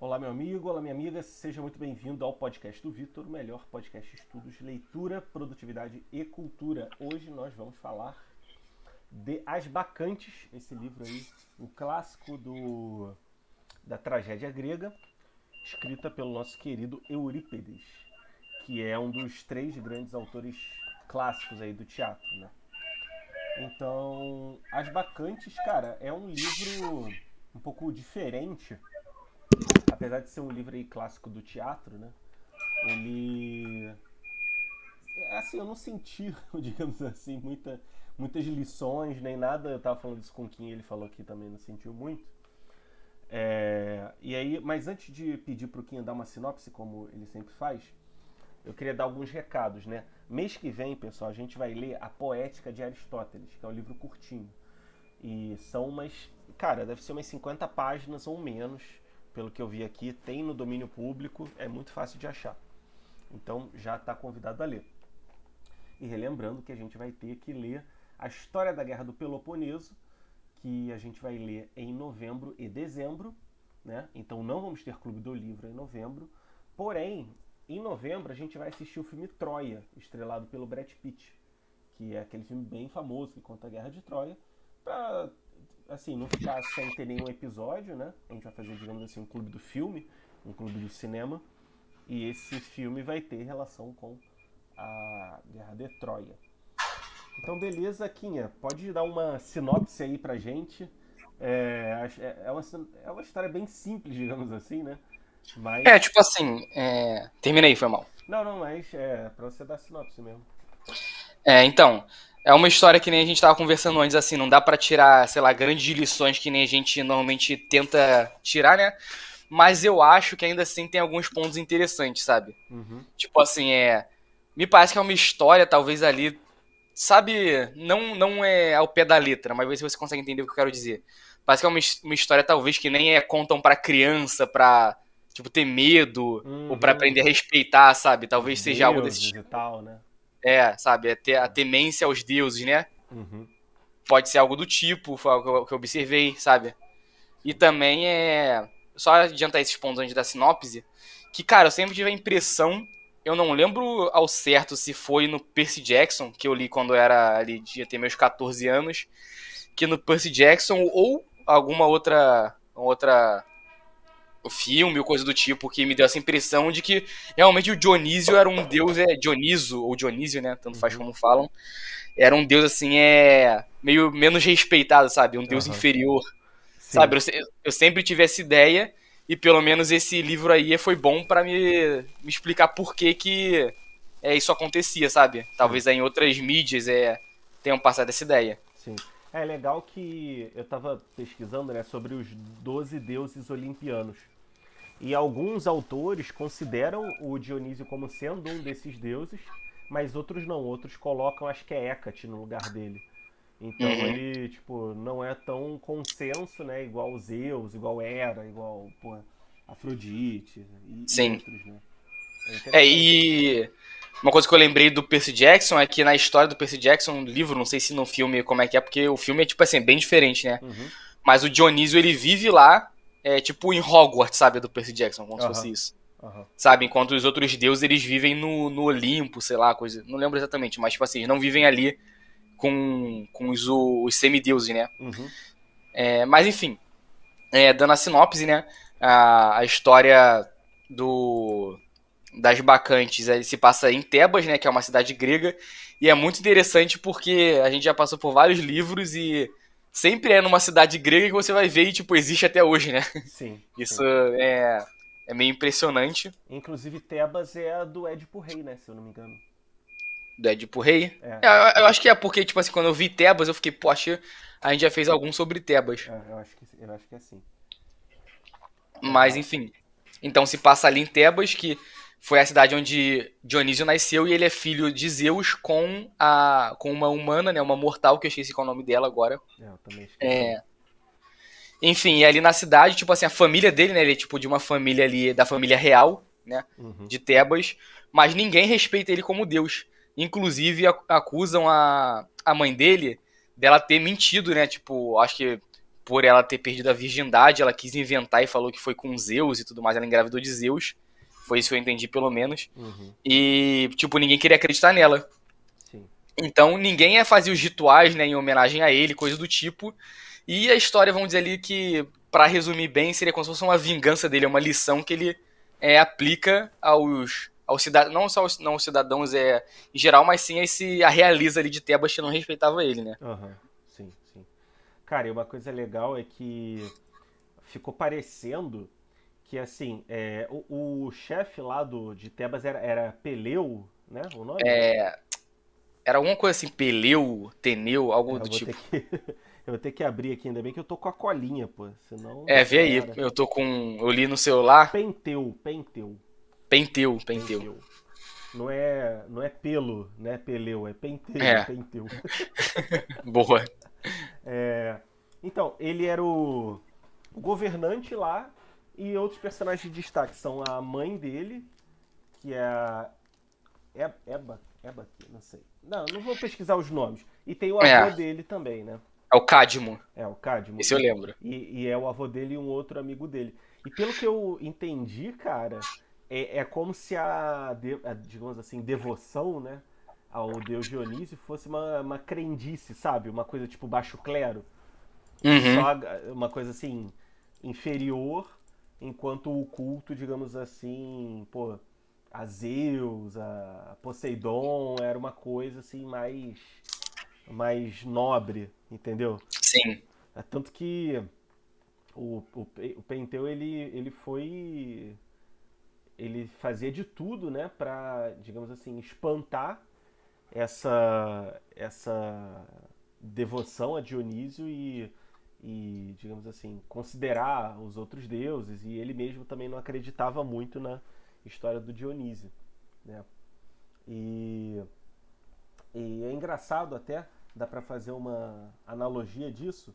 Olá, meu amigo, olá, minha amiga, seja muito bem-vindo ao podcast do Vitor, o melhor podcast de estudos, leitura, produtividade e cultura. Hoje nós vamos falar de As Bacantes, esse livro aí, um clássico da tragédia grega, escrita pelo nosso querido Eurípides, que é um dos três grandes autores clássicos aí do teatro, né? Então, As Bacantes, cara, é um livro um pouco diferente, apesar de ser um livro aí clássico do teatro, né? Ele, assim, eu não senti, digamos assim, muitas lições nem nada. Eu tava falando isso com o Kim, ele falou que também não sentiu muito. E aí, mas antes de pedir pro Kim dar uma sinopse, como ele sempre faz, eu queria dar alguns recados, né? Mês que vem, pessoal, a gente vai ler A Poética de Aristóteles, que é um livro curtinho. E são cara, deve ser umas 50 páginas ou menos, pelo que eu vi aqui. Tem no domínio público, é muito fácil de achar. Então já está convidado a ler. E relembrando que a gente vai ter que ler a História da Guerra do Peloponeso, que a gente vai ler em novembro e dezembro, né? Então não vamos ter Clube do Livro em novembro. Porém, em novembro a gente vai assistir o filme Troia, estrelado pelo Brad Pitt, que é aquele filme bem famoso que conta a Guerra de Troia, pra, assim, não ficar sem ter nenhum episódio, né? A gente vai fazer, digamos assim, um clube do filme, um clube do cinema, e esse filme vai ter relação com a Guerra de Troia. Então, beleza, Quinha, pode dar uma sinopse aí pra gente. É uma história bem simples, digamos assim, né? Mas... Tipo assim, terminei, foi mal. Não, mas é pra você dar sinopse mesmo. Então, é uma história que nem a gente tava conversando antes, assim, não dá pra tirar, sei lá, grandes lições que nem a gente normalmente tenta tirar, né? Mas eu acho que ainda assim tem alguns pontos interessantes, sabe? Uhum. Tipo assim, me parece que é uma história, talvez ali, sabe, não é ao pé da letra, mas vê se você consegue entender o que eu quero dizer. Parece que é uma história, talvez, que nem contam pra criança, pra, tipo, ter medo, ou pra Uhum. aprender a respeitar, sabe? Os Talvez seja algo desse deuses e tipo. tal, né? Sabe, é ter a temência aos deuses, né? Uhum. Pode ser algo do tipo, foi algo que eu observei, sabe? E Sim. também só adiantar esses pontos antes da sinopse, que, cara, eu sempre tive a impressão, eu não lembro ao certo se foi no Percy Jackson, que eu li quando eu era ali, devia ter meus 14 anos, que no Percy Jackson, ou alguma outra o filme ou coisa do tipo, que me deu essa impressão de que realmente o Dionísio era um deus, Dioniso, ou Dionísio, né, tanto faz Uhum. como falam, era um deus, assim, meio menos respeitado, sabe, um deus Aham. inferior, Sim. sabe, eu sempre tive essa ideia, e pelo menos esse livro aí foi bom pra me explicar por que isso acontecia, sabe, Sim. talvez aí em outras mídias tenham passado essa ideia. Sim. É legal que eu estava pesquisando, né, sobre os 12 deuses olimpianos. E alguns autores consideram o Dionísio como sendo um desses deuses, mas outros não. Outros colocam, acho que é Hécate no lugar dele. Então Uhum. ele, tipo, não é tão consenso, né? Igual Zeus, igual Hera, igual, pô, Afrodite e Sim. outros, né? É interessante. E uma coisa que eu lembrei do Percy Jackson é que na história do Percy Jackson, no livro, não sei se no filme como é que é, porque o filme é, tipo assim, bem diferente, né? Uhum. Mas o Dionísio, ele vive lá, tipo em Hogwarts, sabe, do Percy Jackson, como se Aham. fosse isso. Aham. Sabe, enquanto os outros deuses, eles vivem no Olimpo, sei lá, coisa. Não lembro exatamente, mas, tipo assim, eles não vivem ali com os semideuses, né? Uhum. Mas, enfim, dando a sinopse, né? A história do das Bacantes se passa em Tebas, né, que é uma cidade grega, e é muito interessante porque a gente já passou por vários livros e sempre é numa cidade grega que você vai ver e, tipo, existe até hoje, né? Sim, Isso sim. é meio impressionante. Inclusive Tebas é a do Édipo Rei, né? Se eu não me engano. Do Édipo Rei. É, Eu acho que é porque, tipo assim, quando eu vi Tebas, eu fiquei, poxa, a gente já fez algum sobre Tebas. eu acho que é assim. Mas, Aham. enfim. Então se passa ali em Tebas, que foi a cidade onde Dionísio nasceu, e ele é filho de Zeus com uma humana, né, uma mortal, que eu esqueci qual é o nome dela agora. É, eu também esqueci. Enfim, e ali na cidade, tipo assim, a família dele, né, ele é tipo de uma família ali, da família real, né, Uhum. de Tebas, mas ninguém respeita ele como deus. Inclusive acusam a mãe dele dela ter mentido, né, tipo, acho que por ela ter perdido a virgindade, ela quis inventar e falou que foi com Zeus e tudo mais, ela engravidou de Zeus. Foi isso que eu entendi, pelo menos. Uhum. E, tipo, ninguém queria acreditar nela. Sim. Então, ninguém ia fazer os rituais, né, em homenagem a ele, coisa do tipo. E a história, vamos dizer ali que, pra resumir bem, seria como se fosse uma vingança dele, uma lição que ele aplica aos cidadãos, não aos cidadãos em geral, mas sim a realeza ali de Tebas que não respeitava ele, né? Aham. Sim, sim. Cara, e uma coisa legal é que ficou parecendo que, assim, o chefe lá de Tebas era Peleu, né? O nome? Era alguma coisa assim, Peleu, Teneu, algo Eu do vou ter tipo. que, eu vou ter que abrir aqui, ainda bem que eu tô com a colinha, pô. Senão Vê já aí, era. eu li no celular, Penteu. Penteu. Penteu. Não é pelo, né? Peleu, é penteio, É, penteu. boa. Então, ele era o governante lá e outros personagens de destaque são a mãe dele, que é a Eba, não sei. Não vou pesquisar os nomes. E tem o avô É, dele também, né? é o Cadmo, É, o Cadmo. esse eu lembro. E é o avô dele e um outro amigo dele. E pelo que eu entendi, cara, é como se digamos assim, devoção, né? Ao deus Dionísio fosse uma crendice, sabe? Uma coisa tipo baixo clero. Uhum, Só uma coisa assim, inferior, enquanto o culto, digamos assim, pô, a Zeus, a Poseidon era uma coisa assim mais nobre, entendeu? sim. Tanto que o Penteu ele fazia de tudo, né, para, digamos assim, espantar essa devoção a Dionísio e, digamos assim, considerar os outros deuses, e ele mesmo também não acreditava muito na história do Dionísio, né? E, e é engraçado até, dá pra fazer uma analogia disso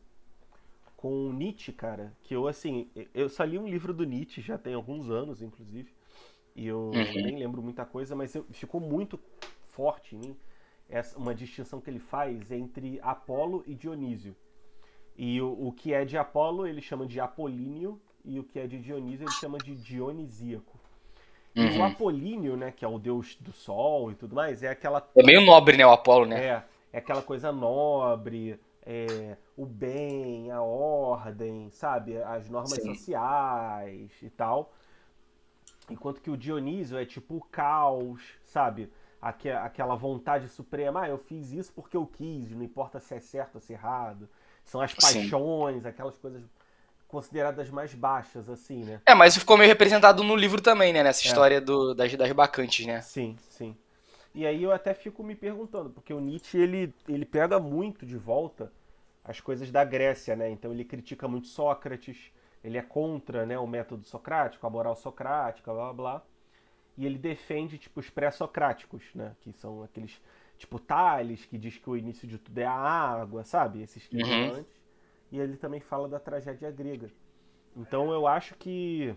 com Nietzsche, cara, que eu só li um livro do Nietzsche já tem alguns anos, inclusive, e eu Uhum. nem lembro muita coisa, mas ficou muito forte em mim uma distinção que ele faz entre Apolo e Dionísio. E o que é de Apolo ele chama de apolíneo e o que é de Dionísio ele chama de dionisíaco. E o Uhum. Apolíneo, né, que é o deus do sol e tudo mais, É meio nobre, né, o Apolo, né? é aquela coisa nobre, o bem, a ordem, sabe, as normas Sim, sociais e tal. Enquanto que o Dionísio é tipo o caos, sabe? Aquela vontade suprema, eu fiz isso porque eu quis, não importa se é certo ou se é errado. São as sim. paixões, aquelas coisas consideradas mais baixas, assim, né? Mas isso ficou meio representado no livro também, né? Nessa É, história das bacantes, né? sim, sim. E aí eu até fico me perguntando, porque o Nietzsche ele pega muito de volta as coisas da Grécia, né? Então ele critica muito Sócrates, ele é contra, né, o método socrático, a moral socrática, blá blá blá. E ele defende tipo os pré-socráticos, né, que são aqueles tipo Tales, que diz que o início de tudo é a água, sabe? Esses que vêm Uhum. antes. E ele também fala da tragédia grega. Então eu acho que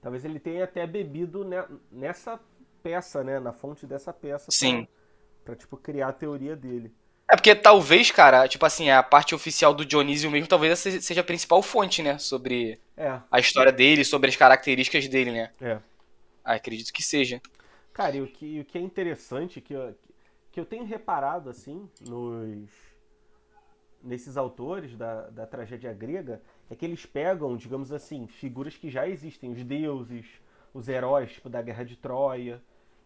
talvez ele tenha até bebido nessa peça, né, na fonte dessa peça Sim. para tipo criar a teoria dele. É porque talvez, cara, tipo assim, a parte oficial do Dionísio mesmo, talvez essa seja a principal fonte, né? Sobre É, a história dele, sobre as características dele, né? é. Acredito que seja. Cara, e o que é interessante que eu tenho reparado assim nesses autores da tragédia grega é que eles pegam, digamos assim, figuras que já existem, os deuses, os heróis tipo, da Guerra de Troia.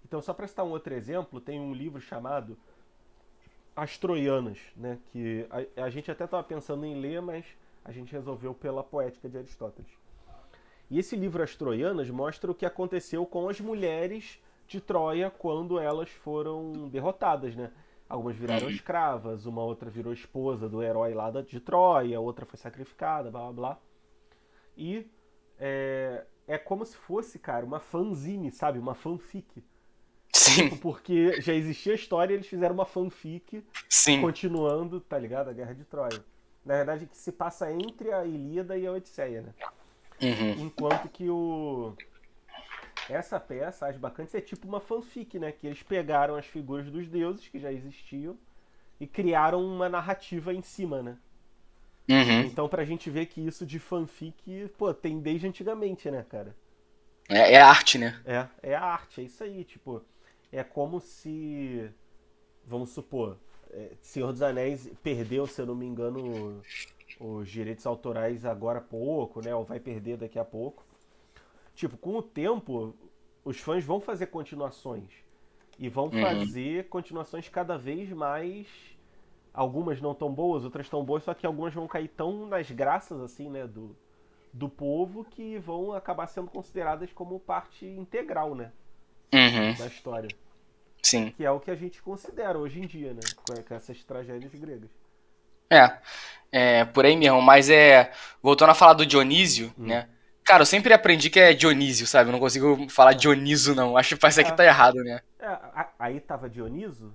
Então, só para citar um outro exemplo, tem um livro chamado As Troianas, né, que a gente até estava pensando em ler, mas a gente resolveu pela poética de Aristóteles. E esse livro As Troianas mostra o que aconteceu com as mulheres de Troia quando elas foram derrotadas, né? Algumas viraram Uhum. escravas, uma outra virou esposa do herói lá de Troia, outra foi sacrificada, blá blá blá. E é como se fosse, cara, uma fanzine, sabe? Uma fanfic. Sim, Tipo, porque já existia a história e eles fizeram uma fanfic sim. continuando, tá ligado? A Guerra de Troia. Na verdade, que se passa entre a Ilíada e a Odisseia, né? Uhum. Enquanto que essa peça, As Bacantes, é tipo uma fanfic, né? Que eles pegaram as figuras dos deuses que já existiam e criaram uma narrativa em cima, né? Uhum. Então pra gente ver que isso de fanfic, pô, tem desde antigamente, né, cara? É arte, né? É a arte, é isso aí, tipo, é como se, vamos supor, Senhor dos Anéis perdeu, se eu não me engano, os direitos autorais agora há pouco, né, ou vai perder daqui a pouco. Tipo, com o tempo, os fãs vão fazer continuações, e vão Uhum. fazer continuações cada vez mais, algumas não tão boas, outras tão boas, só que algumas vão cair tão nas graças, assim, né, do povo, que vão acabar sendo consideradas como parte integral, né, Uhum. da história. Sim. Que é o que a gente considera hoje em dia, né? Com essas tragédias gregas. É. É, por aí mesmo. Mas voltando a falar do Dionísio, Hum. né? Cara, eu sempre aprendi que é Dionísio, sabe? Eu não consigo falar Dioniso, não. Acho que parece que É, tá errado, né? aí tava Dioniso?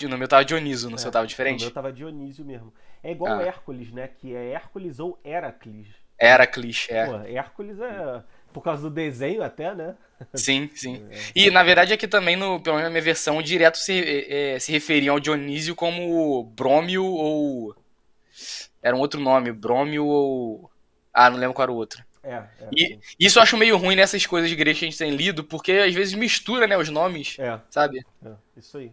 No meu tava Dioniso, no seu tava No meu diferente? tava Dionísio mesmo. É igual Ah. Hércules, né? Que é Hércules ou Heracles, né? Heracles, Pô, Hércules é por causa do desenho até, né? Sim, sim. É. E na verdade aqui também, pelo menos na minha versão, direto se referiam ao Dionísio como Brômio ou. Era um outro nome, Brômio ou. Ah, não lembro qual era o outro. E Sim. isso eu acho meio ruim nessas coisas gregas que a gente tem lido, porque às vezes mistura, né, os nomes, É, sabe? isso aí.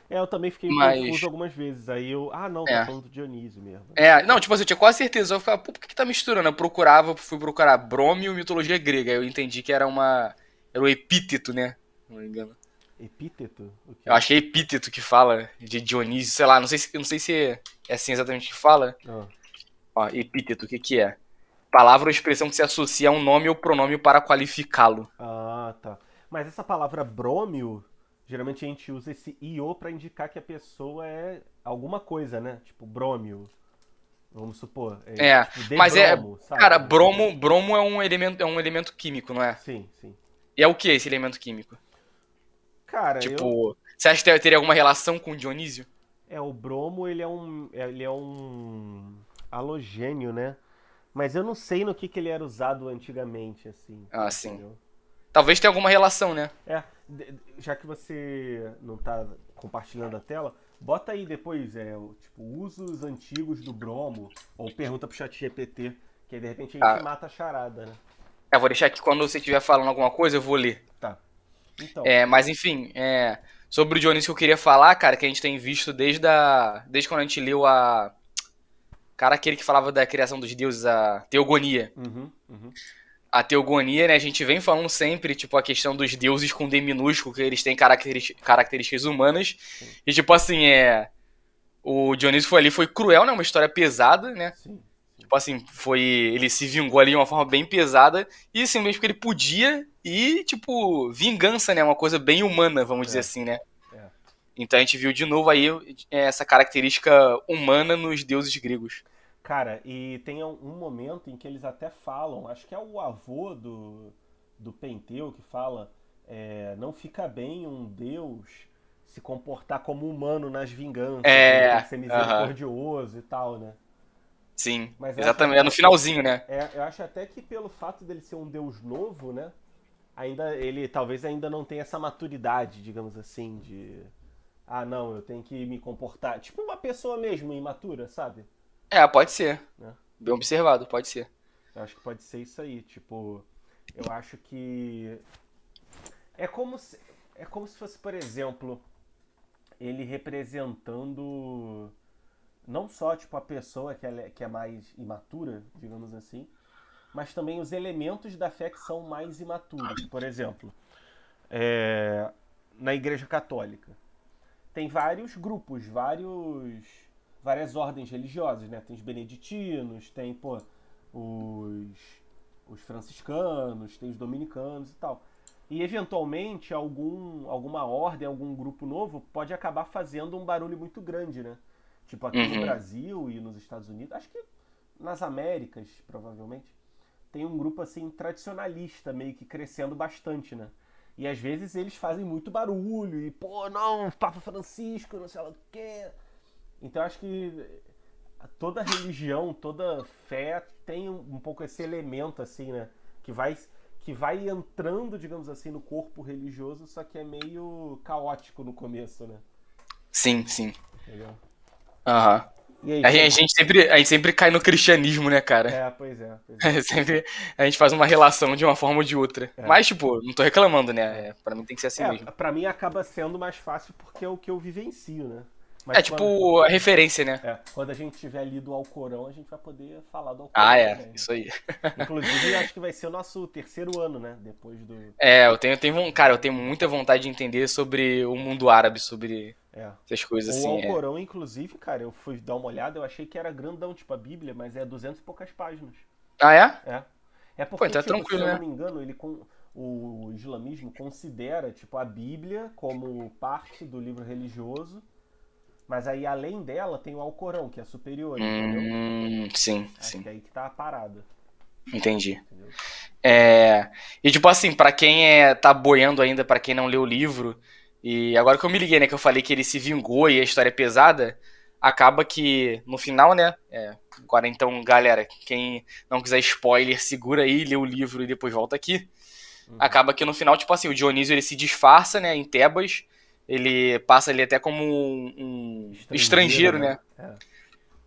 Eu também fiquei confuso Mas. algumas vezes. Aí eu. Ah, não, tá É. falando do Dionísio mesmo. Não, tipo assim, eu tinha quase certeza. Eu ficava, pô, por que tá misturando? Eu procurava, fui procurar Brômio mitologia grega. Aí eu entendi que era uma. Era um epíteto, né? Não me engano. Epíteto? O Eu quê? acho que é epíteto que fala de Dionísio, sei lá, não sei se é assim exatamente que fala. Ah. Ó, epíteto, o que que é? Palavra ou expressão que se associa a um nome ou pronome para qualificá-lo. Ah, tá. Mas essa palavra brômio, geralmente a gente usa esse io pra indicar que a pessoa é alguma coisa, né? Tipo brômio, vamos supor. É, Tipo de mas bromo, cara, sabe? bromo é um elemento químico, não é? Sim, sim. E é o que esse elemento químico? Cara, Tipo, você acha que teria alguma relação com Dionísio? o bromo, ele é um halogênio, né? Mas eu não sei no que ele era usado antigamente, assim, Ah, sim. entendeu? Talvez tenha alguma relação, né? Já que você não tá compartilhando a tela, bota aí depois, tipo, usos antigos do bromo, ou pergunta pro chat GPT, que aí de repente a gente Ah, mata a charada, né? eu vou deixar aqui quando você estiver falando alguma coisa, eu vou ler. Tá. Então, Mas enfim, sobre o Dionísio que eu queria falar, cara, que a gente tem visto desde quando a gente leu a. Cara, aquele que falava da criação dos deuses, a Teogonia. uhum, A Teogonia, né, a gente vem falando sempre, tipo, a questão dos deuses com D minúsculo, que eles têm características humanas. sim, E, tipo assim, o Dionísio foi cruel, né, uma história pesada, né? sim, sim. Tipo assim, ele se vingou ali de uma forma bem pesada, e assim, mesmo que ele podia, e, tipo, vingança, né, uma coisa bem humana, vamos dizer É, assim, né? é. Então a gente viu de novo aí essa característica humana nos deuses gregos. Cara, e tem um momento em que eles até falam, acho que é o avô do Penteu que fala, não fica bem um deus se comportar como humano nas vinganças, ele tem que ser Aham, misericordioso e tal, né? sim, Mas eu acho exatamente, é no até, finalzinho, né? eu acho até que pelo fato dele ser um deus novo, né? Ainda ele talvez ainda não tenha essa maturidade, digamos assim, não, eu tenho que me comportar, tipo uma pessoa mesmo imatura, sabe? Pode ser, Né? bem observado, pode ser. Eu acho que pode ser isso aí, tipo, eu acho que é como se é como se fosse, por exemplo, ele representando não só tipo a pessoa que é mais imatura, digamos assim, mas também os elementos da fé que são mais imaturos. Por exemplo, na Igreja Católica tem vários grupos, várias ordens religiosas, né? Tem os beneditinos, tem, pô, os, os franciscanos, tem os dominicanos e tal. E eventualmente alguma ordem, algum grupo novo pode acabar fazendo um barulho muito grande, né? Tipo aqui no Uhum. Brasil e nos Estados Unidos, acho que nas Américas, provavelmente, tem um grupo assim tradicionalista meio que crescendo bastante, né? E às vezes eles fazem muito barulho e, pô, não, Papa Francisco, não sei lá o quê. Então acho que toda religião, toda fé tem um pouco esse elemento assim, né? Que vai entrando, digamos assim, no corpo religioso, só que é meio caótico no começo, né? Sim, sim. Entendeu? Aham. E aí, A você... gente, a gente sempre cai no cristianismo, né, cara? Pois é, pois é. Sempre a gente faz uma relação de uma forma ou de outra. É, Mas, tipo, não tô reclamando, é. né? Pra mim tem que ser assim mesmo. Pra mim acaba sendo mais fácil porque é o que eu vivencio, né? É Mas tipo a referência, né? quando a gente tiver lido o Alcorão, a gente vai poder falar do Ah, Alcorão é, também, né? isso aí. Inclusive, acho que vai ser o nosso terceiro ano, né? Depois do. É, cara, eu tenho muita vontade de entender sobre o mundo árabe, sobre É. essas coisas O assim, é. Alcorão, inclusive, cara, eu fui dar uma olhada, eu achei que era grandão, tipo a Bíblia, mas é 200 e poucas páginas. Ah, é? É. É Pô, porque, então é tipo, se tranquilo, eu não né? me engano, o islamismo considera, tipo, a Bíblia como parte do livro religioso, mas aí além dela tem o Alcorão, que é superior, entendeu? Sim, Acho sim. que é aí que tá a parada, Entendi. entendeu? É, e tipo assim, pra quem tá boiando ainda, pra quem não leu o livro, e agora que eu me liguei, né, que eu falei que ele se vingou e a história é pesada, acaba que no final, né, agora então, galera, quem não quiser spoiler, segura aí, lê o livro e depois volta aqui. Uhum. Acaba que no final, tipo assim, o Dionísio ele se disfarça, né, em Tebas, ele passa ali até como um Estrangeiro, estrangeiro, né? né, É.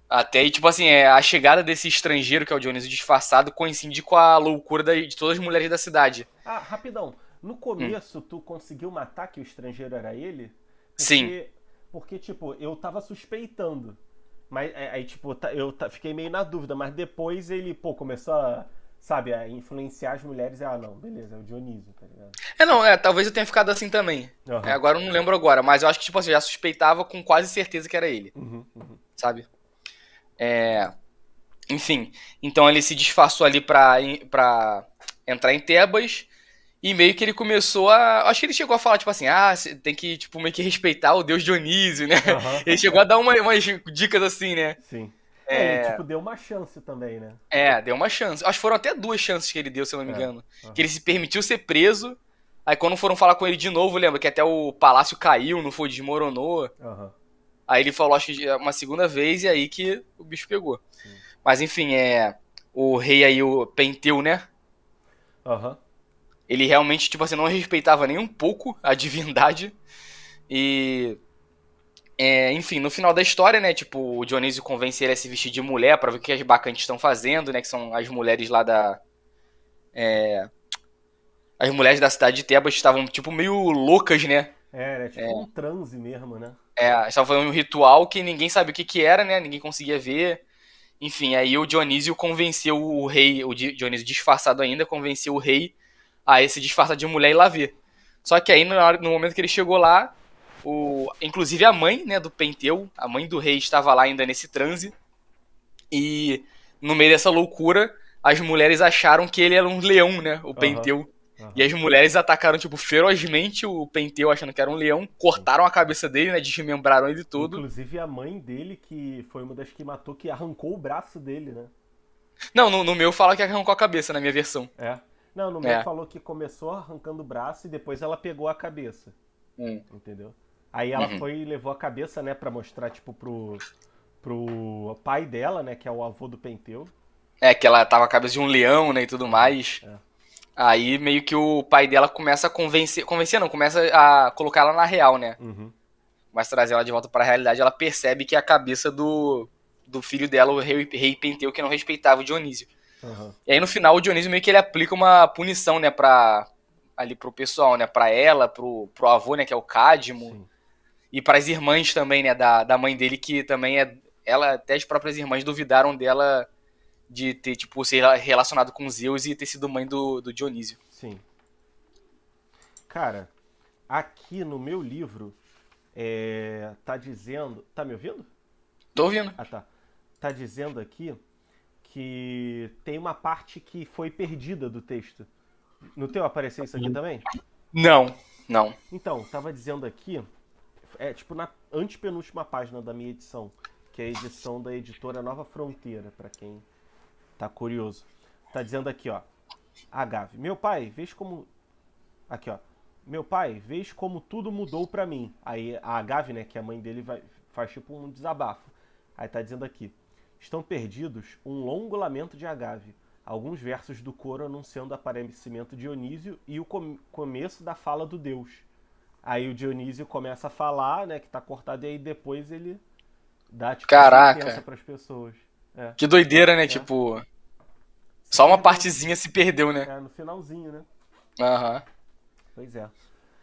até aí, tipo assim, a chegada desse estrangeiro, que é o Dionísio disfarçado, coincide com a loucura de todas as mulheres da cidade. Ah, rapidão. No Hum. começo, tu conseguiu matar que o estrangeiro era ele? Sim. Porque, porque tipo, eu tava suspeitando. Mas aí, tipo, fiquei meio na dúvida. Mas depois ele, pô, começou a, sabe, a influenciar as mulheres. Ah, não, beleza, é o Dionísio, tá ligado? Não, talvez eu tenha ficado assim também. Aham. Agora eu não lembro agora, mas eu acho que, tipo assim, eu já suspeitava com quase certeza que era ele, Uhum, uhum. sabe? Enfim, então ele se disfarçou ali pra entrar em Tebas e meio que ele começou a. Acho que ele chegou a falar, tipo assim, cê tem que, tipo, meio que respeitar o deus Dionísio, né? Aham. Ele chegou a dar umas dicas assim, né? Sim. Ele, tipo, deu uma chance também, né? Deu uma chance. Acho que foram até duas chances que ele deu, se eu não me É. engano. Que Aham. ele se permitiu ser preso. Aí quando foram falar com ele de novo, lembra que até o palácio caiu, não foi, desmoronou. Aham. Aí ele falou, acho que uma segunda vez, e aí que o bicho pegou. Sim. Mas enfim, o rei aí, o Penteu, né? Aham. Ele realmente, tipo assim, não respeitava nem um pouco a divindade. E. Enfim, no final da história, né? Tipo, o Dionísio convence ele a se vestir de mulher pra ver o que as bacantes estão fazendo, né? Que são as mulheres lá da. As mulheres da cidade de Tebas estavam, tipo, meio loucas, né? Era tipo um transe mesmo, né? Estavam fazendo um ritual que ninguém sabia o que que era, né? Ninguém conseguia ver. Enfim, aí o Dionísio convenceu o rei, o Dionísio disfarçado ainda, convenceu o rei a esse disfarçar de mulher e lá ver. Só que aí, no momento que ele chegou lá, inclusive a mãe, né, do Penteu, a mãe do rei estava lá ainda nesse transe. E no meio dessa loucura, as mulheres acharam que ele era um leão, né? O Aham. Penteu. E Aham. as mulheres atacaram, tipo, ferozmente o Penteu, achando que era um leão, Sim. cortaram a cabeça dele, né? Desmembraram ele todo. Inclusive a mãe dele, que foi uma das que matou, que arrancou o braço dele, né? Não, no meu fala que arrancou a cabeça, na minha versão. É. Não, no meu É. falou que começou arrancando o braço e depois ela pegou a cabeça. Hum. Entendeu? Aí ela Uhum. foi e levou a cabeça, né, pra mostrar, tipo, pro pai dela, né, que é o avô do Penteu. Que ela tava com a cabeça de um leão, né, e tudo Aham. mais. É. Aí meio que o pai dela começa a convencer não, começa a colocar ela na real, né? Uhum. Começa a trazer ela de volta pra realidade, ela percebe que é a cabeça do filho dela, o rei Penteu, que não respeitava o Dionísio. Aham. E aí no final o Dionísio meio que ele aplica uma punição, né, ali pro pessoal, né, pra ela, pro avô, né, que é o Cadmo, Sim. e pras irmãs também, né, da mãe dele, que também ela, até as próprias irmãs duvidaram dela de ter, tipo, ser relacionado com Zeus e ter sido mãe do Dionísio. Sim. Cara, aqui no meu livro, tá dizendo. Tá me ouvindo? Tô ouvindo. Ah, tá. Tá dizendo aqui que tem uma parte que foi perdida do texto. No teu apareceu isso aqui também? Não, não. Então, tava dizendo aqui, tipo na antepenúltima página da minha edição, que é a edição da editora Nova Fronteira, pra quem tá curioso. Tá dizendo aqui, ó. Agave, meu pai, vês como. Aqui, ó. Meu pai, vês como tudo mudou pra mim. Aí a Agave, né, que é a mãe dele, faz tipo um desabafo. Aí tá dizendo aqui. Estão perdidos um longo lamento de Agave. Alguns versos do coro anunciando o aparecimento de Dionísio e o começo da fala do deus. Aí o Dionísio começa a falar, né, que tá cortado, e aí depois ele dá, tipo, sentença Caraca, pras pessoas. É, que doideira, né? é. Tipo, Se só uma perdeu. partezinha se perdeu, né? No finalzinho, né? Aham. Pois é.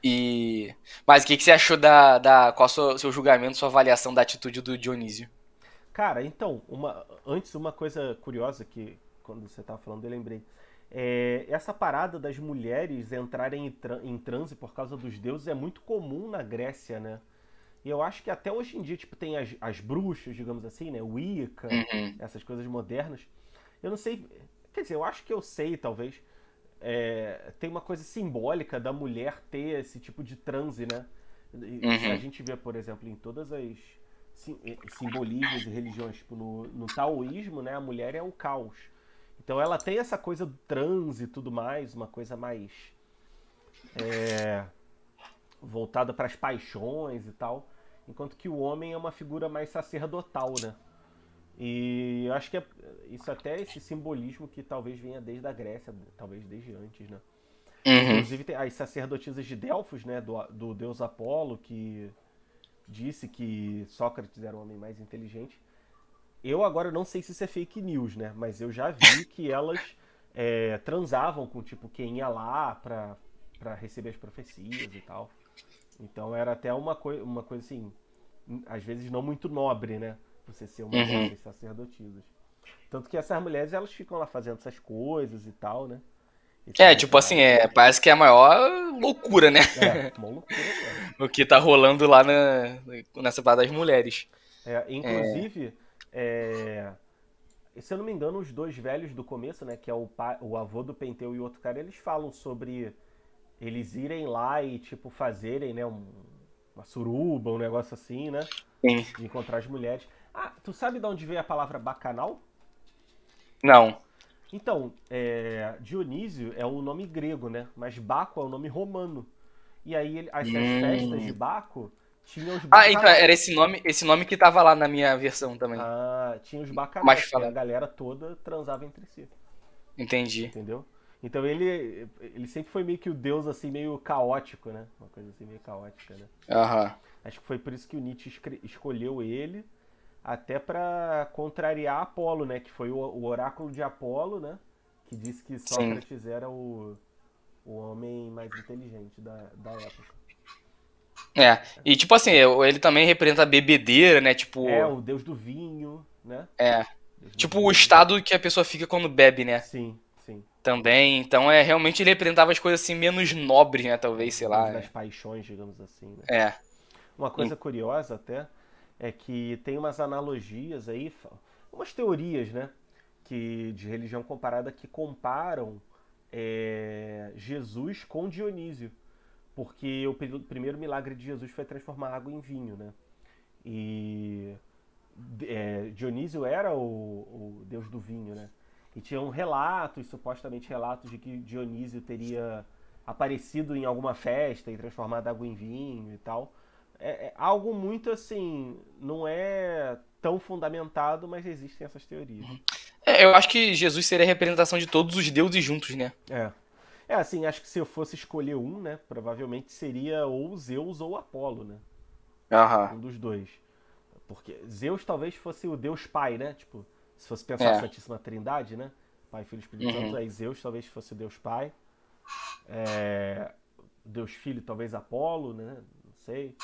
E... Mas o que que você achou qual o seu julgamento, sua avaliação da atitude do Dionísio? Cara, então, antes uma coisa curiosa que quando você tava falando eu lembrei. Essa parada das mulheres entrarem em transe por causa dos deuses é muito comum na Grécia, né? E eu acho que até hoje em dia, tipo, tem as bruxas, digamos assim, né? Wicca, Uhum, essas coisas modernas. Eu não sei, quer dizer, eu acho que eu sei, talvez. Tem uma coisa simbólica da mulher ter esse tipo de transe, né? E a uhum. gente vê, por exemplo, em todas as simbolismos e religiões, tipo no taoísmo, né, a mulher é o caos. Então ela tem essa coisa do transe e tudo mais, uma coisa mais voltada para as paixões e tal, enquanto que o homem é uma figura mais sacerdotal, né? E eu acho que isso até esse simbolismo que talvez venha desde a Grécia, talvez desde antes, né? Uhum. Inclusive tem as sacerdotisas de Delfos, né, do deus Apolo, que disse que Sócrates era o homem mais inteligente. Eu agora não sei se isso é fake news, né? Mas eu já vi que elas transavam com tipo quem ia lá pra receber as profecias e tal. Então era até uma coisa assim, às vezes não muito nobre, né? Você ser uma Uhum. dessas sacerdotisas. Tanto que essas mulheres elas ficam lá fazendo essas coisas e tal, né? Esses É, tipo assim, rituais. parece que é a maior loucura, né? Uma loucura mesmo. O que tá rolando lá nessa parada das mulheres. Inclusive, é, se eu não me engano, os dois velhos do começo, né? Que é o avô do Penteu e o outro cara, eles falam sobre eles irem lá e, tipo, fazerem, né? Uma suruba, um negócio assim, né? Sim. De encontrar as mulheres. Ah, tu sabe de onde veio a palavra bacanal? Não. Então, Dionísio é o nome grego, né? Mas Baco é o nome romano. E aí essas festas de Hum. Baco tinham os Ah, então era bacanais. esse nome que tava lá na minha versão também. Ah, tinha os Mais bacanais, que a falado. galera toda transava entre si. Entendi. Entendeu? Então ele sempre foi meio que o deus assim, meio caótico, né? Uma coisa assim meio caótica, né? Aham. Acho que foi por isso que o Nietzsche escolheu ele, até pra contrariar Apolo, né? Que foi o oráculo de Apolo, né? Que disse que Sim. Sócrates era o homem mais inteligente da época. É. E tipo assim, ele também representa a bebedeira, né? Tipo. O deus do vinho, né? É. Deus do Tipo o vinho. estado que a pessoa fica quando bebe, né? Sim, sim. Também. Então realmente ele representava as coisas assim menos nobres, né? Talvez, sei O deus lá. das paixões, digamos assim, né? É. Uma coisa curiosa até é que tem umas analogias aí, umas teorias, né? De religião comparada que comparam Jesus com Dionísio. Porque o primeiro milagre de Jesus foi transformar água em vinho, né? E Dionísio era o deus do vinho, né? E tinham relatos, supostamente relatos, de que Dionísio teria aparecido em alguma festa e transformado água em vinho e tal. É algo muito assim, não é tão fundamentado, mas existem essas teorias. Eu acho que Jesus seria a representação de todos os deuses juntos, né? É. Assim, acho que se eu fosse escolher um, né, provavelmente seria ou Zeus ou Apolo, né? Aham. Um dos dois. Porque Zeus talvez fosse o Deus Pai, né? Tipo, se fosse pensar a É. Santíssima Trindade, né? Pai, Filho e Espírito Santo, Uhum. aí Zeus talvez fosse o Deus Pai. Deus Filho, talvez Apolo, né? Não sei.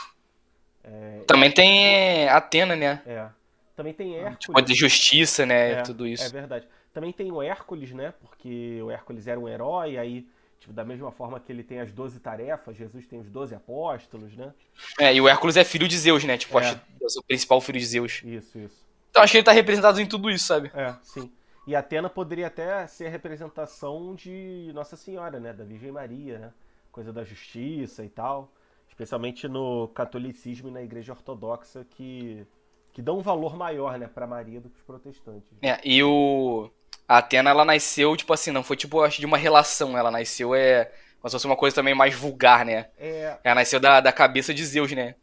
Também tem Atena, né? É. Também tem Tipo, de Hércules. justiça, né? Tudo É isso. verdade. Também tem o Hércules, né? Porque o Hércules era um herói, aí, tipo, da mesma forma que ele tem as 12 tarefas, Jesus tem os 12 apóstolos, né? E o Hércules é filho de Zeus, né? Tipo, acho É, que é o principal filho de Zeus. isso. Então acho que ele tá representado em tudo isso, sabe? Sim. E Atena poderia até ser a representação de Nossa Senhora, né? Da Virgem Maria, né? Coisa da justiça e tal. Especialmente no catolicismo e na igreja ortodoxa que dão um valor maior, né, pra Maria do que os protestantes. E a Atena, ela nasceu, tipo assim, não foi tipo, acho, de uma relação. Ela nasceu, como se fosse uma coisa também mais vulgar, né? É, Ela nasceu da cabeça de Zeus, né?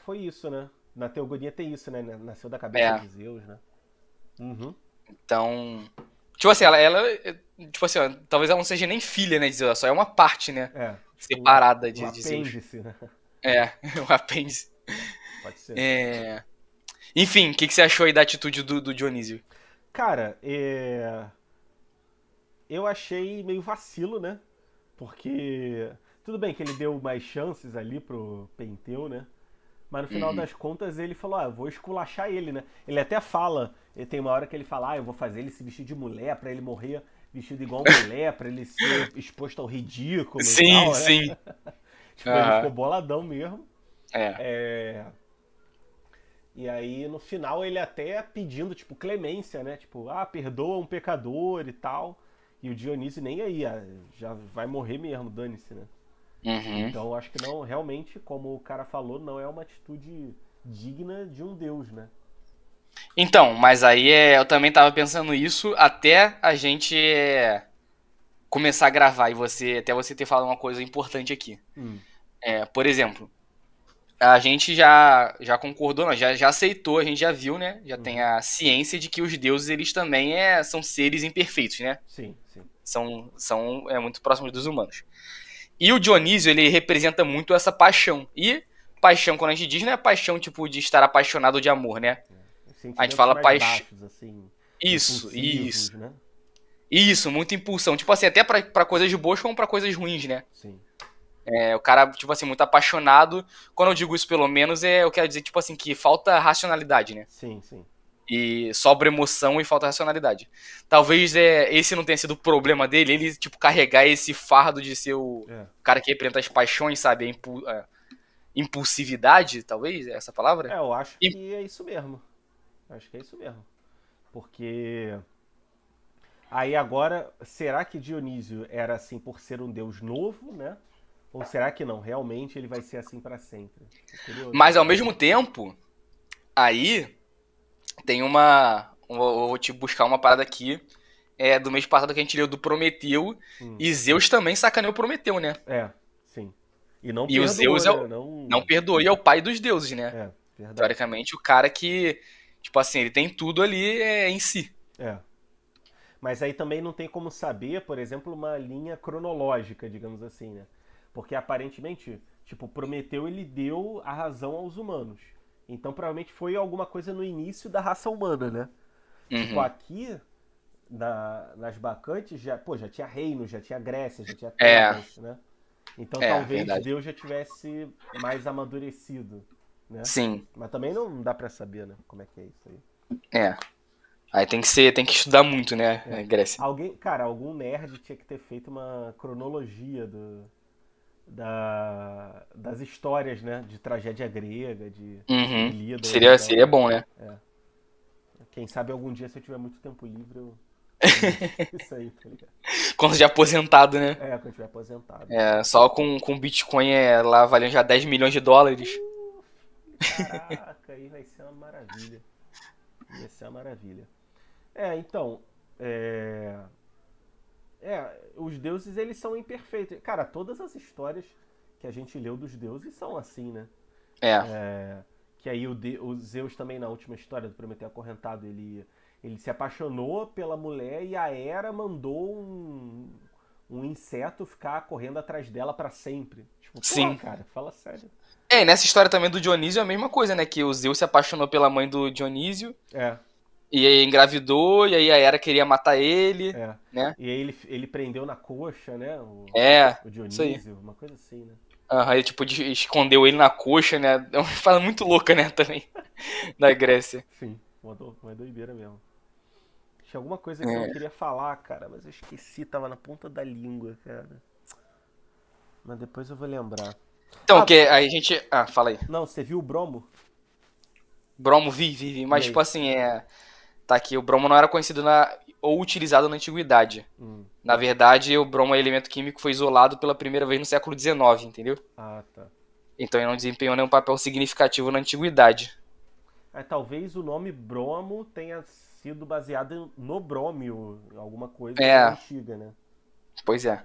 foi isso, né? Na teogonia tem isso, né? Nasceu da cabeça É. de Zeus, né? Uhum. Então. Tipo assim, tipo assim, ó, talvez ela não seja nem filha, né, de Zeus, ela só é uma parte, né? Tipo um, Separada um de Zeus. apêndice, né? É, um apêndice. Pode ser. É. Enfim, o que você achou aí da atitude do Dionísio? Cara, eu achei meio vacilo, né? Porque tudo bem que ele deu mais chances ali pro Penteu, né? Mas no final Uhum. das contas ele falou, eu vou esculachar ele, né? Ele até fala, ele tem uma hora que ele fala, eu vou fazer ele se vestir de mulher pra ele morrer vestido igual mulher, pra ele ser exposto ao ridículo e Sim, tal, né? sim. Tipo, ele ficou Aham. boladão mesmo. É. É, E aí, no final, ele até pedindo, tipo, clemência, né? Tipo, perdoa um pecador e tal. E o Dionísio nem aí, já vai morrer mesmo, dane-se, né? Uhum. Então, acho que não, realmente, como o cara falou, não é uma atitude digna de um deus, né? Então, mas aí eu também tava pensando isso até a gente começar a gravar e até você ter falado uma coisa importante aqui. Hum, Por exemplo, a gente já concordou, não, já aceitou, a gente já viu, né? Já tem uhum. a ciência de que os deuses eles também são seres imperfeitos, né? Sim, sim. São muito próximos dos humanos. E o Dionísio, ele representa muito essa paixão. E paixão, quando a gente diz, não é paixão tipo de estar apaixonado de amor, né? Os A gente sentimentos fala mais paixão. baixos, assim, Isso, impulsivos, isso. né? Isso, muita impulsão. Tipo assim, até pra coisas boas como pra coisas ruins, né? Sim. O cara, tipo assim, muito apaixonado. Quando eu digo isso, pelo menos, eu quero dizer, tipo assim, que falta racionalidade, né? Sim, sim. E sobra emoção e falta racionalidade. Talvez esse não tenha sido o problema dele, ele, tipo, carregar esse fardo de ser o É. cara que representa as paixões, sabe? A impulsividade, talvez, é essa palavra? Eu acho E- que é isso mesmo. Acho que é isso mesmo. Porque aí agora, será que Dionísio era assim por ser um deus novo, né? Ou será que não? Realmente ele vai ser assim pra sempre? Tô curioso pra Mas ao saber. mesmo tempo, aí tem uma. Eu vou te buscar uma parada aqui. Do mês passado que a gente leu do Prometeu. Hum, E Zeus também sacaneou Prometeu, né? sim. E não E o Zeus perdoou, né? Não. não perdoou e é o pai dos deuses, né? Verdade. Teoricamente, o cara que, tipo assim, ele tem tudo ali em si. É. Mas aí também não tem como saber, por exemplo, uma linha cronológica, digamos assim, né? Porque aparentemente, tipo, Prometeu ele deu a razão aos humanos. Então provavelmente foi alguma coisa no início da raça humana, né? Tipo, Uhum. aqui nas Bacantes já tinha reino, já tinha Grécia, já tinha É, Tebas, né? Então talvez verdade. Deus já tivesse mais amadurecido, né? Sim, Mas também não dá pra saber, né? Como é que é isso aí. é. Aí tem que estudar muito, né, É. Grécia? Algum nerd tinha que ter feito uma cronologia das histórias, né? De tragédia grega, de Uhum. Ilíada, Seria Odisseias. bom, né? É. Quem sabe algum dia, se eu tiver muito tempo livre, eu busco isso aí, tá ligado? Quando já aposentado, né? Quando eu tiver aposentado, então. Só com Bitcoin lá valendo já 10 milhões de dólares. Caraca, aí vai ser uma maravilha. Ia ser uma maravilha. Então. É, os deuses eles são imperfeitos. Cara, todas as histórias que a gente leu dos deuses são assim, né? É, Que aí o Zeus também na última história do Prometeu Acorrentado, ele se apaixonou pela mulher e a Hera mandou um inseto ficar correndo atrás dela pra sempre. Tipo, porra, sim. cara, fala sério. E nessa história também do Dionísio é a mesma coisa, né? Que o Zeus se apaixonou pela mãe do Dionísio É, e aí engravidou e aí a Hera queria matar ele, é. né? E aí ele prendeu na coxa, né? O, É, o isso aí. Dionísio, uma coisa assim, né? Aham, ele tipo escondeu ele na coxa, né? É uma fala muito louca, né, também, da Grécia. Sim, uma doideira mesmo. Tinha alguma coisa que eu É. queria falar, cara, mas eu esqueci, tava na ponta da língua, cara. Mas depois eu vou lembrar. Então, Ah, que a gente. Ah, fala aí. não, você viu o Bromo? Bromo vive, E mas tipo aí? assim, tá aqui, o bromo não era conhecido ou utilizado na antiguidade. Hum. Na verdade, o bromo é elemento químico que foi isolado pela primeira vez no século XIX, entendeu? Ah, tá. Então ele não desempenhou nenhum papel significativo na antiguidade. Talvez o nome Bromo tenha sido baseado no brômio, alguma coisa É, antiga, né? pois é.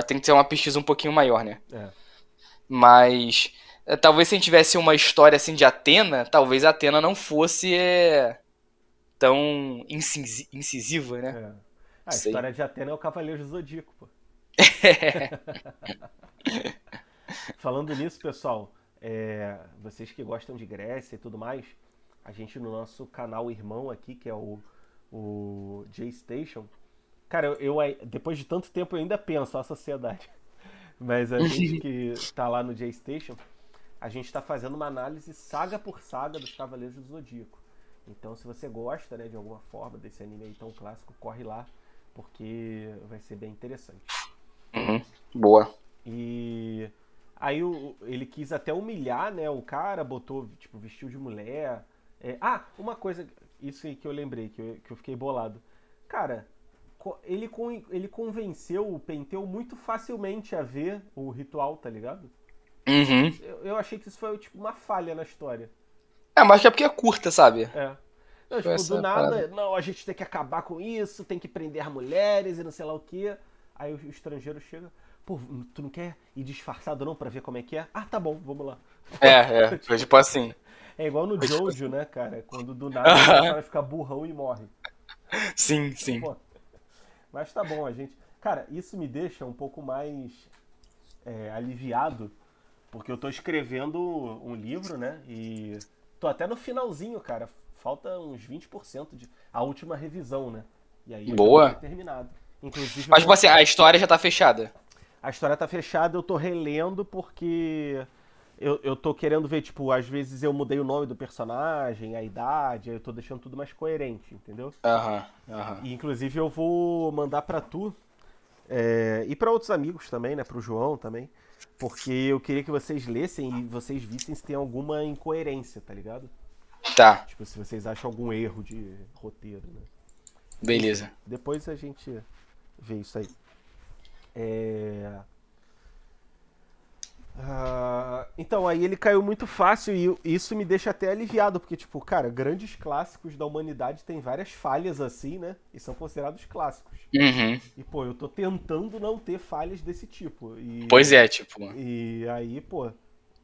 Tem que ser uma pesquisa um pouquinho maior, né? É. Mas talvez se a gente tivesse uma história assim de Atena, talvez Atena não fosse tão incisiva, né? É. A Sei. história de Atena é o Cavaleiro do Zodíaco, pô. Falando nisso, pessoal, vocês que gostam de Grécia e tudo mais, a gente no nosso canal irmão aqui, que é o J-Station. Cara, depois de tanto tempo eu ainda penso a sociedade. Mas a gente que tá lá no J-Station, a gente tá fazendo uma análise saga por saga dos Cavaleiros do Zodíaco. Então, se você gosta, né, de alguma forma desse anime aí tão clássico, corre lá, porque vai ser bem interessante. Uhum. Boa. E aí ele quis até humilhar, né, o cara, botou, tipo, vestiu de mulher. Uma coisa, isso aí que eu lembrei, que eu fiquei bolado. Cara, ele convenceu o Penteu muito facilmente a ver o ritual, tá ligado? Uhum. Eu achei que isso foi, tipo, uma falha na história. Mas que é porque é curta, sabe? Não, tipo, do nada, não, a gente tem que acabar com isso, tem que prender as mulheres e não sei lá o quê. Aí o estrangeiro chega, pô, tu não quer ir disfarçado não pra ver como é que é? Ah, tá bom, vamos lá. Foi tipo assim. É igual no Jojo, né, cara? Quando do nada o cara fica burrão e morre. Sim. Pô, mas tá bom, a gente... Cara, isso me deixa um pouco mais aliviado, porque eu tô escrevendo um livro, né? E tô até no finalzinho, cara. Falta uns 20% de a última revisão, né? E aí eu já vou ter terminado. Inclusive, mas, tipo assim, a história já tá fechada. A história tá fechada, eu tô relendo porque eu tô querendo ver, tipo, às vezes eu mudei o nome do personagem, a idade, aí eu tô deixando tudo mais coerente, entendeu? E inclusive eu vou mandar pra tu e pra outros amigos também, né? Pro João também. Porque eu queria que vocês lessem e vocês vissem se tem alguma incoerência, tá ligado? Tá. Tipo, se vocês acham algum erro de roteiro, né? Beleza. Depois a gente vê isso aí. Então, aí ele caiu muito fácil e isso me deixa até aliviado, porque, tipo, cara, grandes clássicos da humanidade têm várias falhas assim, né? E são considerados clássicos. Uhum. E, pô, eu tô tentando não ter falhas desse tipo. Pois é, tipo... E aí, pô,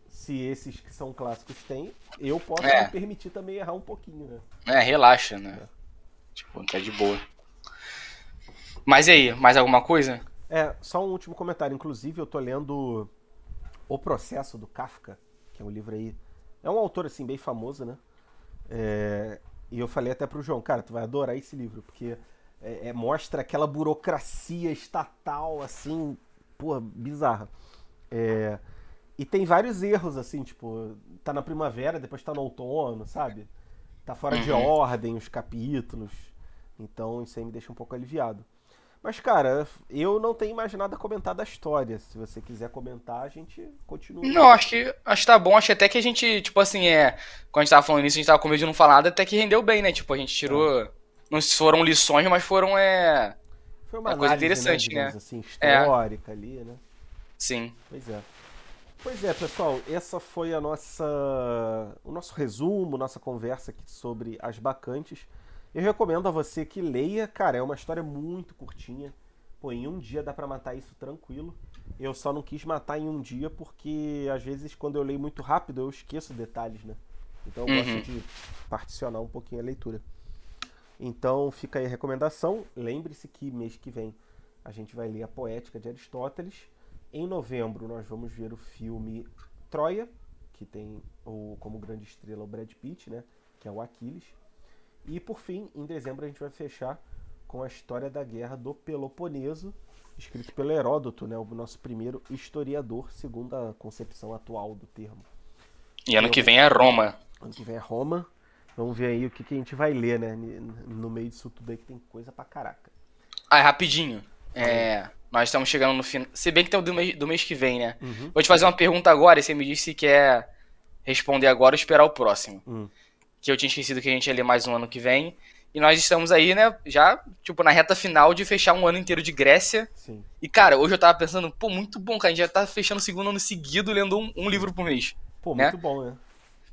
se esses que são clássicos têm, eu posso me permitir também errar um pouquinho, né? Relaxa, né? Tipo, tá de boa. Mas e aí, mais alguma coisa? Só um último comentário. Inclusive, eu tô lendo O Processo, do Kafka, que é um livro aí... É um autor, assim, bem famoso, né? E eu falei até pro João, cara, tu vai adorar esse livro, porque mostra aquela burocracia estatal, assim, pô, bizarra. E tem vários erros, assim, tipo, tá na primavera, depois tá no outono, sabe? Tá fora de ordem os capítulos. Então isso aí me deixa um pouco aliviado. Mas, cara, eu não tenho mais nada a comentar da história. Se você quiser comentar, a gente continua. Não, acho que tá bom. Acho até que a gente, tipo assim, quando a gente tava falando isso, a gente tava com medo de não falar nada, até que rendeu bem, né? Tipo, a gente tirou... Não foram lições, mas foram, Foi uma coisa análise, interessante, né? Assim, histórica ali, né? Sim. Pois é, pessoal, essa foi o nosso resumo, nossa conversa aqui sobre As Bacantes. Eu recomendo a você que leia, cara, é uma história muito curtinha. Pô, em um dia dá pra matar isso tranquilo. Eu só não quis matar em um dia porque, às vezes, quando eu leio muito rápido, eu esqueço detalhes, né? Então eu gosto de particionar um pouquinho a leitura. Então fica aí a recomendação. Lembre-se que mês que vem a gente vai ler a Poética de Aristóteles. Em novembro nós vamos ver o filme Troia, que tem como grande estrela o Brad Pitt, né? Que é o Aquiles. E por fim, em dezembro a gente vai fechar com a história da Guerra do Peloponeso, escrito pelo Heródoto, né? O nosso primeiro historiador, segundo a concepção atual do termo. E ano que vem é Roma. Ano que vem é Roma. Vamos ver aí o que a gente vai ler, né? No meio disso tudo aí que tem coisa pra caraca. Rapidinho. Nós estamos chegando no final. Se bem que tem o do mês que vem, né? Vou te fazer uma pergunta agora e você me diz se quer responder agora ou esperar o próximo. Que eu tinha esquecido que a gente ia ler mais um ano que vem. E nós estamos aí, né, já, tipo, na reta final de fechar um ano inteiro de Grécia. Sim. E, cara, hoje eu tava pensando, pô, muito bom, cara. A gente já tá fechando o segundo ano seguido lendo um livro por mês. Pô, muito bom, né?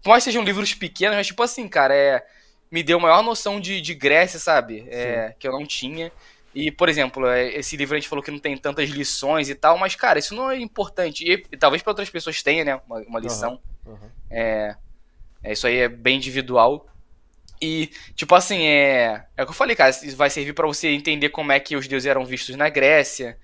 Por mais que sejam livros pequenos, mas, tipo assim, cara, me deu maior noção de Grécia, sabe? Que eu não tinha. E, por exemplo, esse livro a gente falou que não tem tantas lições e tal, mas, cara, isso não é importante. E talvez para outras pessoas tenha, né, uma lição. Isso aí é bem individual. E, tipo assim, é o que eu falei, cara, isso vai servir pra você entender como é que os deuses eram vistos na Grécia,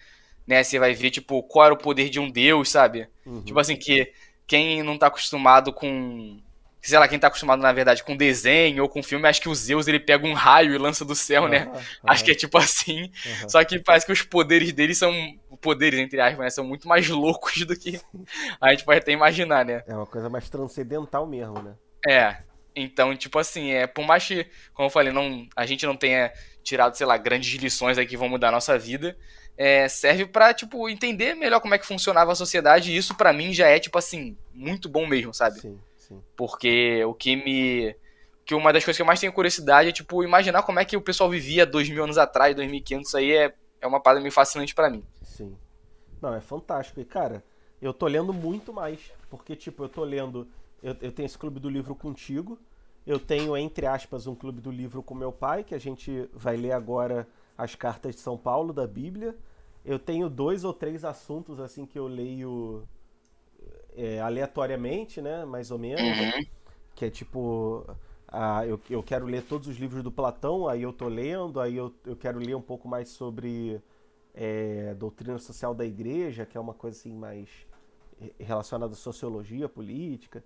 né? Você vai ver, tipo, qual era o poder de um deus, sabe? Tipo assim, que quem não tá acostumado com sei lá, quem tá acostumado, na verdade, com desenho ou com filme, acha que o Zeus, ele pega um raio e lança do céu, né? Aham, Acho que aham, é tipo assim. aham. Só que parece que os poderes dele são, poderes, entre aspas, né? São muito mais loucos do que a gente pode até imaginar, né? É uma coisa mais transcendental mesmo, né? É. Então, tipo assim, por mais que, como eu falei, a gente não tenha tirado, sei lá, grandes lições aí que vão mudar a nossa vida, serve pra, tipo, entender melhor como é que funcionava a sociedade, e isso pra mim já é, tipo assim, muito bom mesmo, sabe? Sim, sim, Porque que uma das coisas que eu mais tenho curiosidade é, tipo, imaginar como é que o pessoal vivia 2000 anos atrás, 2500, isso aí é uma parada meio fascinante pra mim. sim. Não, é fantástico. E, cara, eu tô lendo muito mais. Porque, tipo, eu tô lendo. Eu tenho esse clube do livro contigo. Eu tenho, entre aspas, um clube do livro com meu pai, que a gente vai ler agora as cartas de São Paulo da Bíblia. Eu tenho 2 ou 3 assuntos, assim, que eu leio aleatoriamente, né? Mais ou menos. Uhum, Que é tipo. Eu quero ler todos os livros do Platão, aí eu tô lendo, aí eu quero ler um pouco mais sobre doutrina social da igreja, que é uma coisa assim mais relacionada à sociologia, política.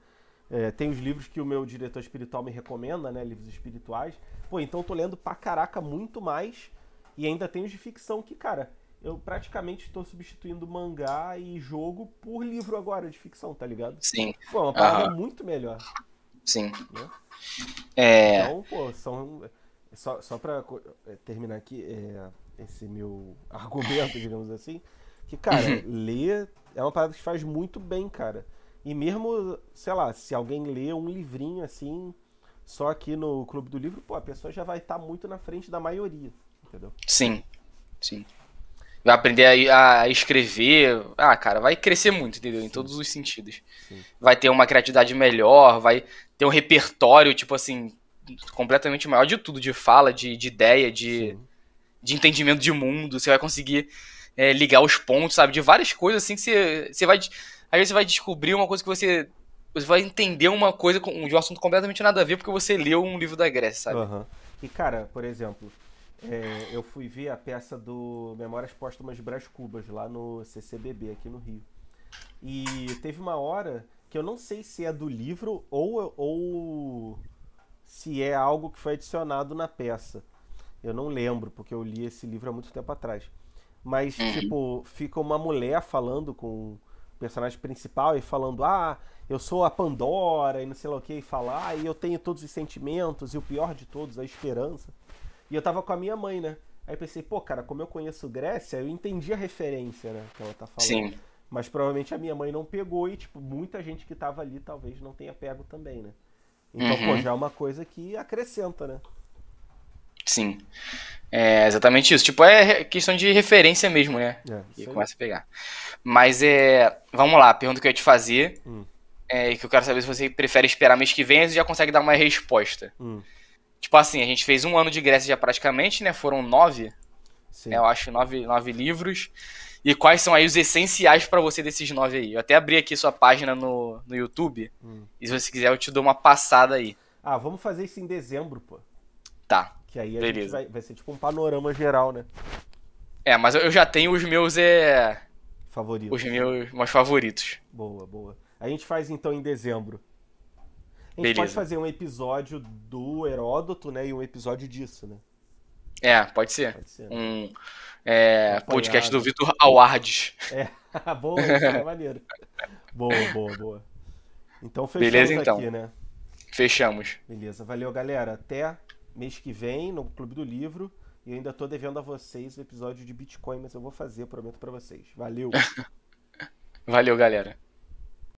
Tem os livros que o meu diretor espiritual me recomenda, né? Livros espirituais. Pô, então eu tô lendo pra caraca muito mais. E ainda tem os de ficção que, cara, eu praticamente estou substituindo mangá e jogo por livro agora de ficção, tá ligado? sim. Pô, é uma parada Aham, muito melhor, sim. né? É. Então, pô, só pra terminar aqui esse meu argumento, digamos assim, que, cara, ler é uma parada que faz muito bem, cara. E mesmo, sei lá, se alguém lê um livrinho assim, só aqui no Clube do Livro, pô, a pessoa já vai estar muito na frente da maioria, entendeu? Sim, sim. Vai aprender a escrever. Ah, cara, vai crescer muito, entendeu? Em Sim, todos os sentidos. sim, Vai ter uma criatividade melhor, vai ter um repertório, tipo assim, completamente maior de tudo, de fala, de ideia, sim. de entendimento de mundo. Você vai conseguir ligar os pontos, sabe? De várias coisas assim que você vai. Às vezes você vai descobrir uma coisa que você vai entender uma coisa de um assunto completamente nada a ver porque você leu um livro da Grécia, sabe? Aham. E, cara, por exemplo, eu fui ver a peça do Memórias Póstumas de Brás Cubas lá no CCBB, aqui no Rio. E teve uma hora que eu não sei se é do livro ou se é algo que foi adicionado na peça. Eu não lembro, porque eu li esse livro há muito tempo atrás. Mas, Uhum. tipo, fica uma mulher falando com o personagem principal e falando: Ah, eu sou a Pandora e não sei lá o que, e fala: Ah, e eu tenho todos os sentimentos e o pior de todos, a esperança. E eu tava com a minha mãe, né? Aí eu pensei: Pô, cara, como eu conheço Grécia, eu entendi a referência, né, que ela tá falando. Sim. Mas provavelmente a minha mãe não pegou e, tipo, muita gente que tava ali talvez não tenha pego também, né? Então, pô, Uhum. já é uma coisa que acrescenta, né? Sim. É exatamente isso. Tipo, é questão de referência mesmo, né? Que Isso aí. começa a pegar. Mas vamos lá, a pergunta que eu ia te fazer Hum, que eu quero saber se você prefere esperar mês que vem ou se já consegue dar uma resposta. hum, Tipo assim, a gente fez um ano de Grécia já praticamente, né? Foram 9, sim. eu acho, nove livros. E quais são aí os essenciais pra você desses 9 aí? Eu até abri aqui sua página no YouTube. Hum. E se você quiser, eu te dou uma passada aí. Ah, vamos fazer isso em dezembro, pô. Tá, Que aí a gente beleza. vai ser tipo um panorama geral, né? Mas eu já tenho os Favoritos. meus favoritos. Boa, boa. A gente faz então em dezembro. A gente pode Beleza. fazer um episódio do Heródoto, né? E um episódio disso, né? Pode ser. Pode ser, né? Um Um podcast do apanhado. Vitor Awards. É, boa, isso é maneiro. Boa, boa, boa. Então Beleza, fechamos então. aqui, né? Fechamos. Beleza, valeu, galera. Até mês que vem no Clube do Livro. E eu ainda tô devendo a vocês o episódio de Bitcoin, mas eu vou fazer, prometo pra vocês. Valeu! Valeu, galera.